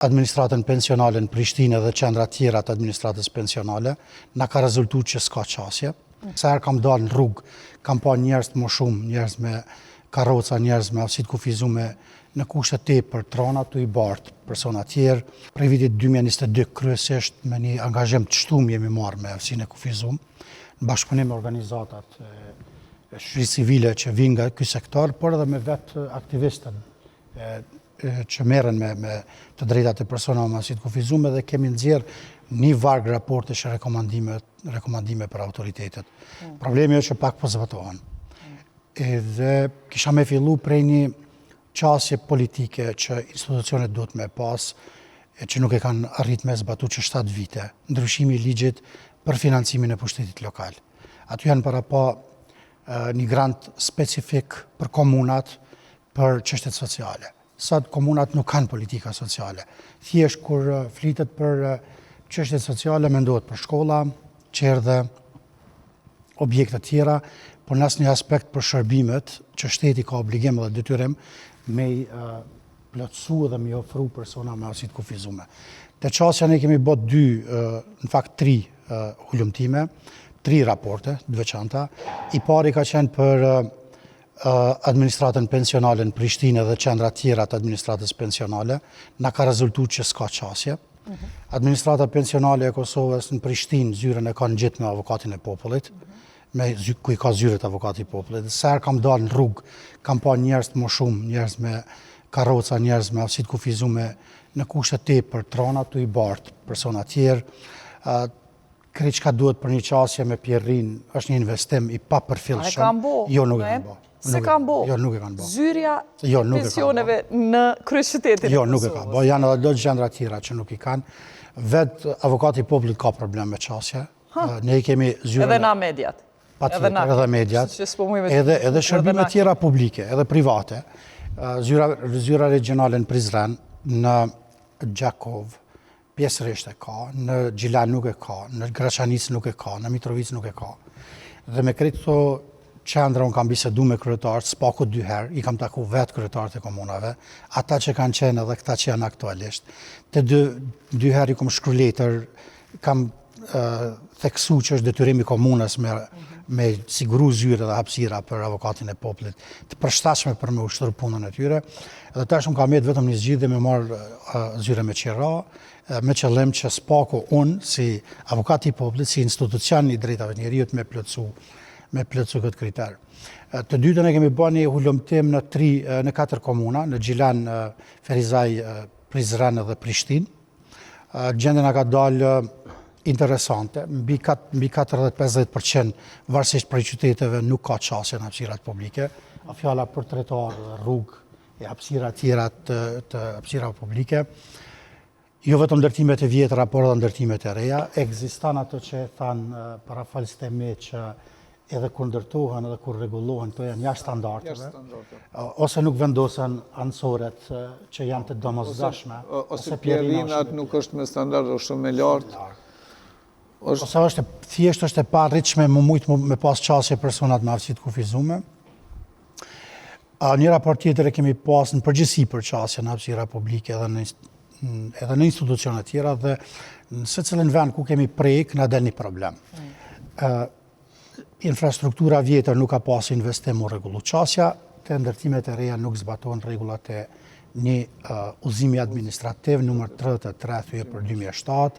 administratën pensionale në Prishtinë dhe qendra tjera të administratës pensionale, na ka rezultuar që s'ka qasje. Sa herë kam dalë në rrugë, kam pa njerëz më shumë, njerëz me karroca, njerëz me aftësi të kufizume në kushte tepër, trona të i bartë, persona tjerë. Prej vitit 2022 kryesisht me një angazhim të shtumë jemi marrë me aftësinë e kufizuar, në bashkëpunim me organizatat e shoqërisë civile që vinë nga ky sektor, por edhe me vetë aktivistën që merren me të drejtat e personave me aftësi të kufizuar dhe kemi nxjerrë një varg raportesh e rekomandime për autoritetet. Problemi është që pak po zbatohen. Edhe kisha me fillu prej një qasje politike që institucionet duhet me pas, që nuk e kanë arrit me zbatu që 7 vite, ndryshimi i ligjit për financimin e pushtetit lokal. Aty janë para pa një grant specifik për komunat për çështjet sociale. Sot komunat nuk kanë politika sociale. Thjesht kur flitet për çështjet sociale mendohet për shkolla, qerdhe, objekte tjera, por në asnjë aspekt për shërbimet që shteti ka obligim dhe detyrim me i plotësu dhe me i ofru persona me aftësi të kufizuar. Te çështja ne kemi bërë 2, në fakt 3 hulumtime, 3 raporte të veçanta. I pari ka qenë për administratën pensionale në Prishtinë dhe qendra tjera të administratës pensionale, na ka rezultuar që s'ka qasje. Administrata pensionale e Kosovës në Prishtinë zyrën e ka ngjit me avokatin e popullit, ku i ka zyrët avokati i popullit. Sa herë kam dalë në rrugë, kam pa njerëz më shumë, njerëz me karroca, njerëz me aftësi të kufizuar në kushte tepër, trona të i bartë, persona tjerë. Krejt çka duhet për një qasje me Pierrin është një investim i papërfillshëm. A e kanë bo? Jo, nuk e kanë bo. Se kanë bo? Jo, nuk e kanë bo. Zyrja pensioneve në kryeqytetin? Jo, nuk e kanë bo. Janë edhe do të gjendra tjera që nuk i kanë. Vetë avokati i popullit ka problem me qasje. Ne kemi zyrën... Edhe na mediat? Edhe mediat. Edhe shërbime tjera publike, edhe private. Zyra regionale në Prizren, në Gjakov, pjesërisht e ka, në Gjilan nuk e ka, në Graçanic nuk e ka, në Mitrovic nuk e ka. Dhe me krejt këto qendra unë kam bisedu me kryetarët, s'paku 2 herë, i kam taku vetë kryetarët e komunave, ata që kanë qenë edhe këta që janë aktualisht. Te 2 herë i kom shkru letër, kam theksu që është detyrimi komunës me siguru zyre dhe hapësira për avokatin e popullit, të përshtatshme për me ushtru punën e tyre. Edhe tash unë kam jetë vetëm një zgjidhje me marrë zyre me qira, me qëllim që s'paku unë si avokati i popullit, si institucion i drejtave të njerëzit me plotësu këtë kriter. Të dytën e kemi bërë një hulumtim në 4 komuna, në Gjilan, Ferizaj, Prizren dhe Prishtinë. Gjendja na ka dalë interesante, mbi 40-50% varësisht prej qyteteve nuk ka qasje në hapësirat publike, a fjala për tretar, rrugë e hapësira tjera të hapësira publike. Jo vetëm ndërtimet e vjetra, por edhe ndërtimet e reja. Ekziston ato që thanë parafalës teme që edhe kur ndërtohen edhe kur rregullohen, to janë jashtë standardeve, ose nuk vendosen anësoret që janë të domosdoshme, ose Pierrinat nuk është me standarde shumë e lartë. Ose thjesht është e parritshme më shumë me pas qasje personat me aftësi të kufizuar. Një raport tjetër e kemi pas në përgjithësi për qasje në hapësira publike edhe në institucione tjera dhe në secilin vend ku kemi prek na del një problem. Infrastruktura vjetër nuk ka pas investim u rregullu qasja, te ndërtimet e reja nuk zbatohen rregullat e një udhëzimi administrativ numër 33 për 2007,